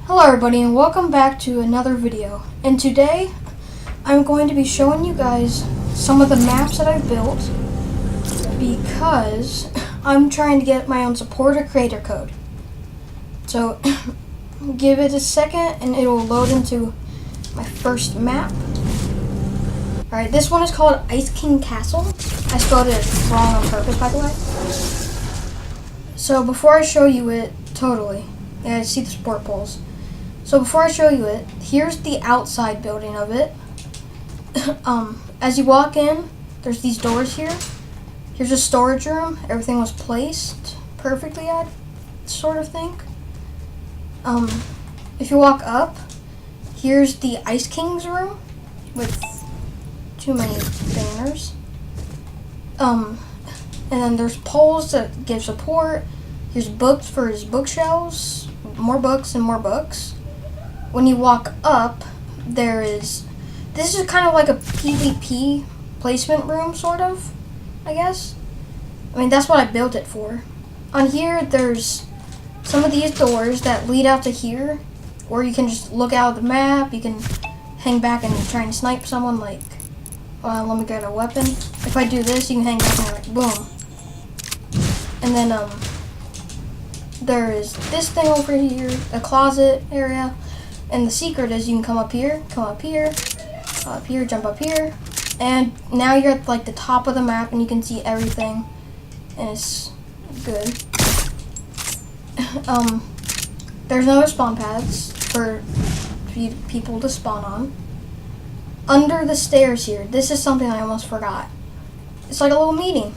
Hello everybody and welcome back to another video. And today I'm going to be showing you guys some of the maps that I've built because I'm trying to get my own supporter creator code. So give it a second and it will load into my first map. Alright, this one is called Ice King Castle. I spelled it wrong on purpose, by the way. So before I show you it, I see the support poles. So before I show you it, here's the outside building of it. As you walk in, there's these doors here. Here's a storage room. Everything was placed perfectly, I sort of think. If you walk up, here's the Ice King's room with too many banners. And then there's poles that give support. Here's books for his bookshelves. More books and more books. When you walk up, this is kind of like a PvP placement room, sort of, I guess. I mean, that's what I built it for. On here, there's some of these doors that lead out to here, or you can just look out of the map. You can hang back and try and snipe someone, like, let me get a weapon. If I do this, you can hang back and like, boom. And then, there is this thing over here, a closet area. And the secret is you can come up here, jump up here, and now you're at like the top of the map and you can see everything, and it's good. There's no spawn pads for people to spawn on. Under the stairs here, this is something I almost forgot. It's like a little meeting.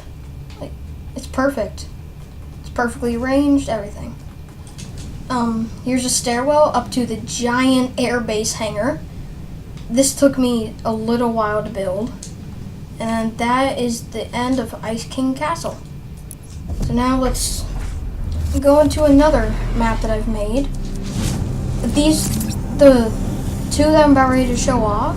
Like, it's perfect. It's perfectly arranged, everything. Here's a stairwell up to the giant airbase hangar. This took me a little while to build. And that is the end of Ice King Castle. So now let's go into another map that I've made. The two that I'm about ready to show off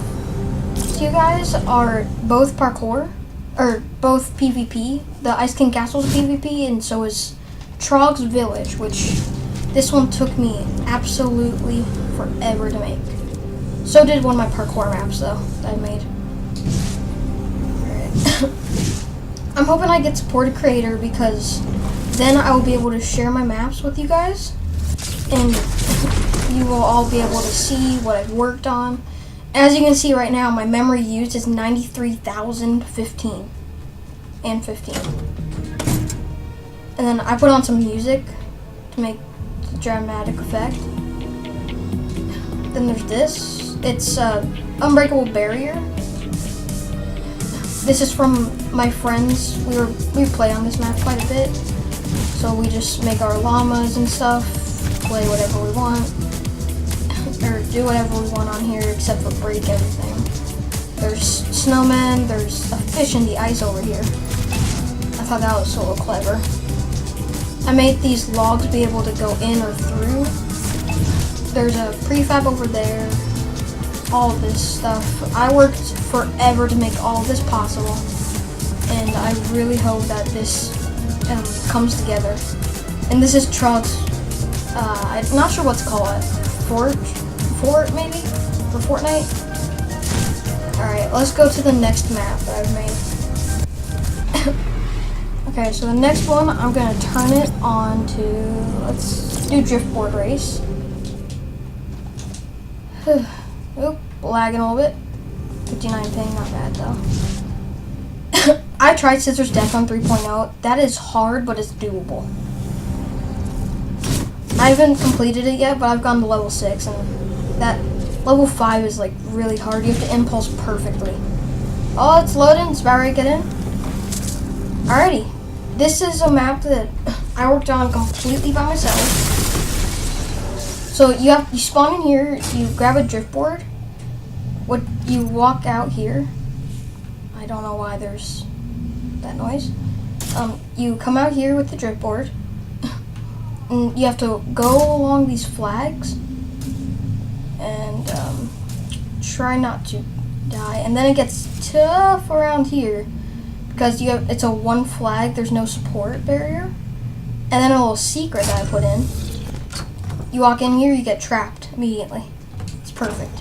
to you guys are both parkour, or both PvP. The Ice King Castle is PvP, and so is Trog's Village, which this one took me absolutely forever to make. So did one of my parkour maps, though, that I made. Alright. I'm hoping I get supported creator because then I will be able to share my maps with you guys. And you will all be able to see what I've worked on. As you can see right now, my memory used is 93,015 and 15. And then I put on some music to make the dramatic effect. Then there's this. It's Unbreakable Barrier. This is from my friends. We play on this map quite a bit. So we just make our llamas and stuff, play whatever we want, or do whatever we want on here except for break everything. There's snowmen, there's a fish in the ice over here. I thought that was so clever. I made these logs be able to go in or through. There's a prefab over there. All of this stuff. I worked forever to make all of this possible. And I really hope that this comes together. And this is Trog's, I'm not sure what's called. Fort maybe? For Fortnite? Alright, let's go to the next map that I've made. Okay, so the next one, I'm going to turn it on to, let's do driftboard race. Oop, lagging a little bit. 59 ping, not bad though. I tried Scissors Death on 3.0. That is hard, but it's doable. I haven't completed it yet, but I've gone to level 6, and that level 5 is like really hard. You have to impulse perfectly. Oh, it's loading. It's about ready to get in. Alrighty. This is a map that I worked on completely by myself. So you spawn in here, you grab a driftboard. You walk out here. I don't know why there's that noise. You come out here with the driftboard. And you have to go along these flags and try not to die. And then it gets tough around here because it's a one flag, there's no support barrier. And then a little secret that I put in. You walk in here, you get trapped. immediately. It's perfect.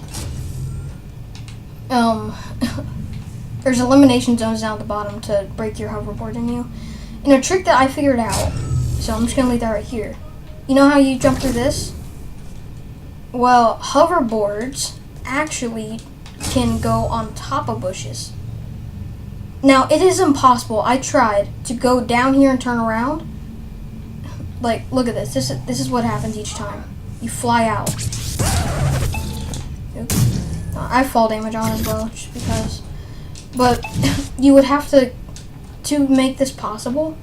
There's elimination zones down at the bottom to break your hoverboard in you. And a trick that I figured out, so I'm just gonna leave that right here. You know how you jump through this? Well, hoverboards actually can go on top of bushes. Now, it is impossible. I tried to go down here and turn around. Like, look at this. This is what happens each time. You fly out. Oops. I have fall damage on as well, just because. But you would have to make this possible,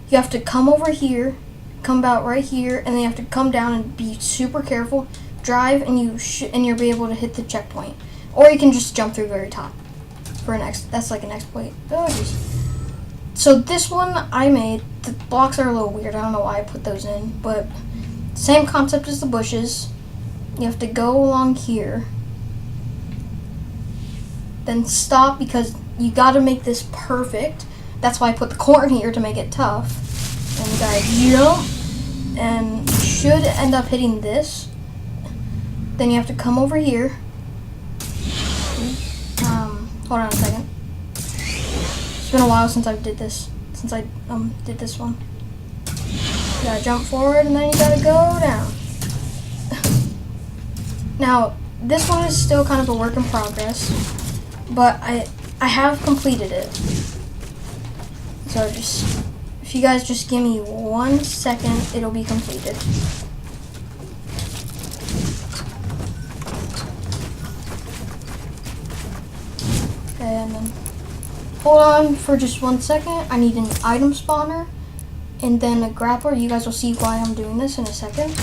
you have to come over here, come about right here, and then you have to come down and be super careful, drive, and you'll be able to hit the checkpoint. Or you can just jump through the very top. That's like an exploit. Oh, jeez. So this one I made, the blocks are a little weird. I don't know why I put those in, but same concept as the bushes. You have to go along here, then stop because you got to make this perfect. That's why I put the corn here to make it tough. And you gotta jump, and you should end up hitting this. Then you have to come over here. Hold on a second. It's been a while since I did this. Did this one. You gotta jump forward, and then you gotta go down. Now, this one is still kind of a work in progress, but I have completed it. So if you guys just give me 1 second, it'll be completed. Okay, and then hold on for just 1 second. I need an item spawner and then a grappler. You guys will see why I'm doing this in a second.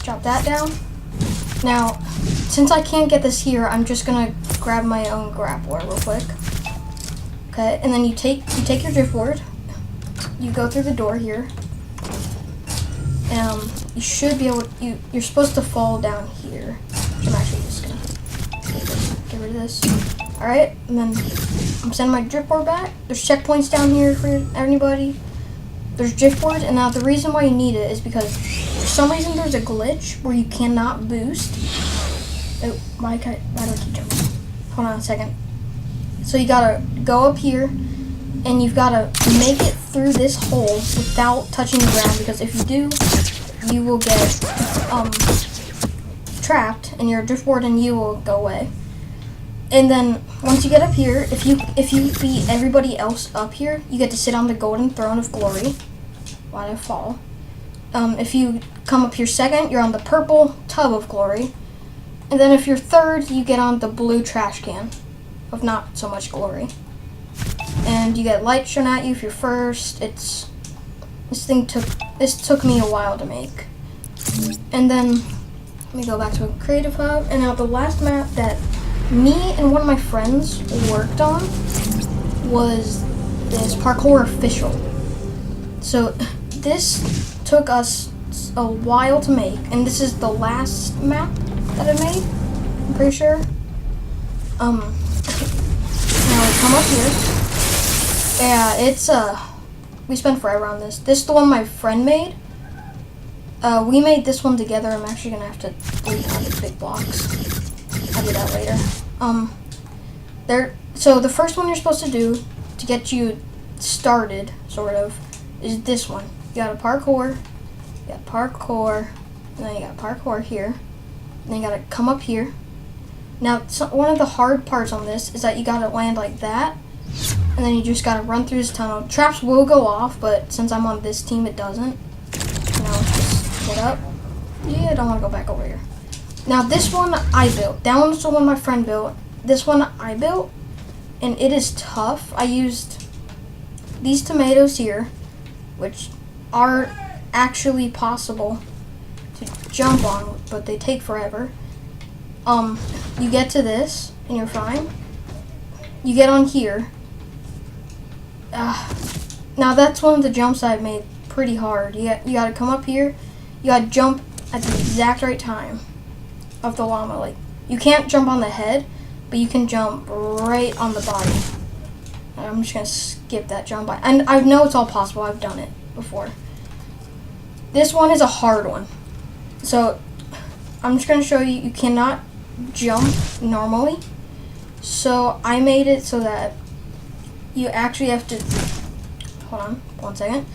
Drop that down. Now, since I can't get this here, I'm just gonna grab my own grappler real quick. Okay, and then you take your driftboard, you go through the door here, and you should be able to, you're supposed to fall down here. I'm actually just gonna get rid of this. Alright, and then I'm sending my driftboard back. There's checkpoints down here for anybody. There's driftboard, and now the reason why you need it is because for some reason there's a glitch where you cannot boost. Oh, why do I keep jumping? Hold on a second. So you gotta go up here, and you've gotta make it through this hole without touching the ground, because if you do, you will get trapped, and your driftboard and you will go away. And then once you get up here, if you beat everybody else up here, you get to sit on the golden throne of glory. Why did I fall? If you come up here second, you're on the purple tub of glory. And then if you're third, you get on the blue trash can of not so much glory. And you get light shown at you if you're first. This took me a while to make. And then let me go back to a creative hub. And now the last map that me and one of my friends worked on is Parkour Official. So this took us a while to make, and this is the last map that I made, I'm pretty sure. Now we come up here. Yeah, it's we spent forever on this. This is the one my friend made. We made this one together. I'm actually gonna have to delete all the big blocks. I'll do that later. So the first one you're supposed to do to get you started, sort of, is this one. You got a parkour, and then you got parkour here, and then you gotta come up here. Now, one of the hard parts on this is that you gotta land like that, and then you just gotta run through this tunnel. Traps will go off, but since I'm on this team, it doesn't. Now, just get up. Yeah, I don't wanna go back over here. Now, this one I built. That one's the one my friend built. This one I built, and it is tough. I used these tomatoes here, which are actually possible to jump on, but they take forever. You get to this, and you're fine. You get on here. Now, that's one of the jumps I've made pretty hard. You gotta come up here. You gotta jump at the exact right time of the llama. Like, you can't jump on the head, but you can jump right on the body. I'm just gonna skip that jump. And I know it's all possible. I've done it before. This one is a hard one. So I'm just going to show you cannot jump normally. So I made it so that you actually have to, hold on 1 second,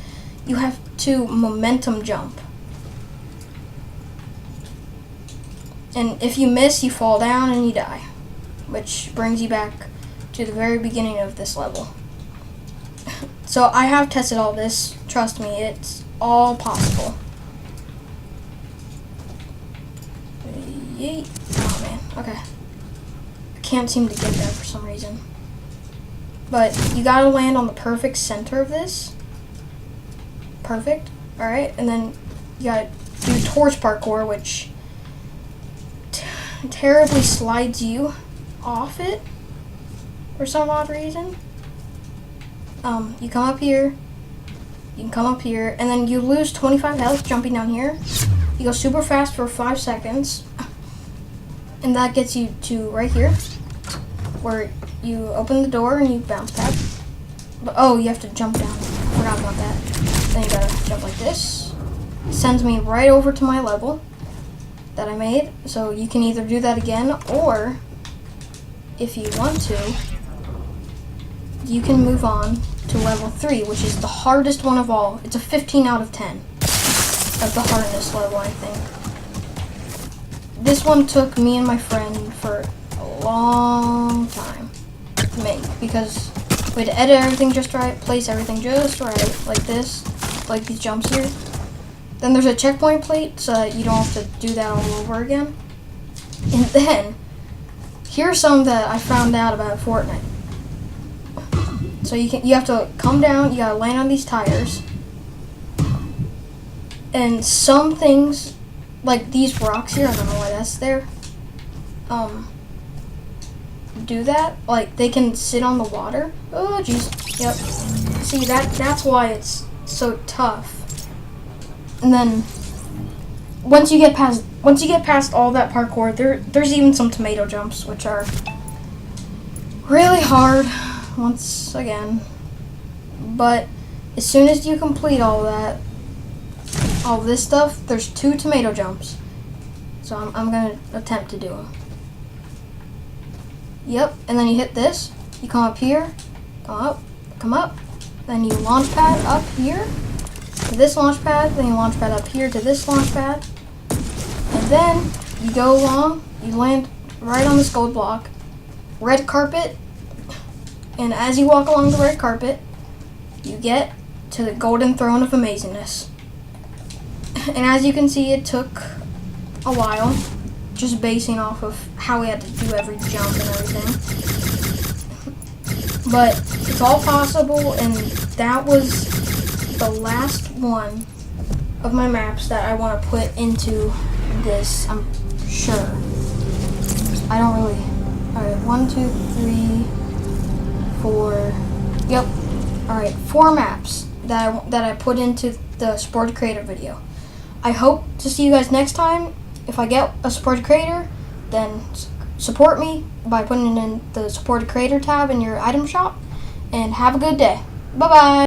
you have to momentum jump. And if you miss, you fall down and you die, which brings you back to the very beginning of this level. So I have tested all this. Trust me, it's all possible. Yeet. Oh man, okay. I can't seem to get there for some reason. But you gotta land on the perfect center of this. Perfect. Alright, and then you gotta do torch parkour, which terribly slides you off it for some odd reason. You come up here, you can come up here, and then you lose 25 health jumping down here. You go super fast for 5 seconds, and that gets you to right here, where you open the door and you bounce pad. But oh, you have to jump down. Forgot about that. Then you gotta jump like this. It sends me right over to my level that I made. So you can either do that again, or if you want to, you can move on to level 3, which is the hardest one of all. It's a 15 out of 10 of the hardest level, I think. This one took me and my friend for a long time to make, because we had to edit everything just right, place everything just right, like this, like these jumps here. Then there's a checkpoint plate so that you don't have to do that all over again. And then, here's some that I found out about Fortnite. So you have to come down, you gotta land on these tires. And some things, like these rocks here, I don't know why that's there, do that. Like, they can sit on the water. Oh, jeez. Yep. See, that's why it's so tough. And then, once you get past all that parkour, there's even some tomato jumps, which are really hard, once again. But as soon as you complete all this stuff, there's 2 tomato jumps. So I'm gonna attempt to do them. Yep, and then you hit this, you come up here, come up, then you launch pad up here to this launch pad, then you launch pad up here to this launch pad, and then you go along, you land right on this gold block, red carpet, and as you walk along the red carpet, you get to the golden throne of amazingness. And as you can see, it took a while, just basing off of how we had to do every jump and everything. But it's all possible, and that was the last one of my maps that I want to put into this, I'm sure. I don't really... Alright, 1, 2, 3, 4... Yep. Alright, 4 maps that I put into the Support Creator video. I hope to see you guys next time. If I get a Support Creator, then support me by putting it in the Support Creator tab in your item shop. And have a good day. Bye-bye.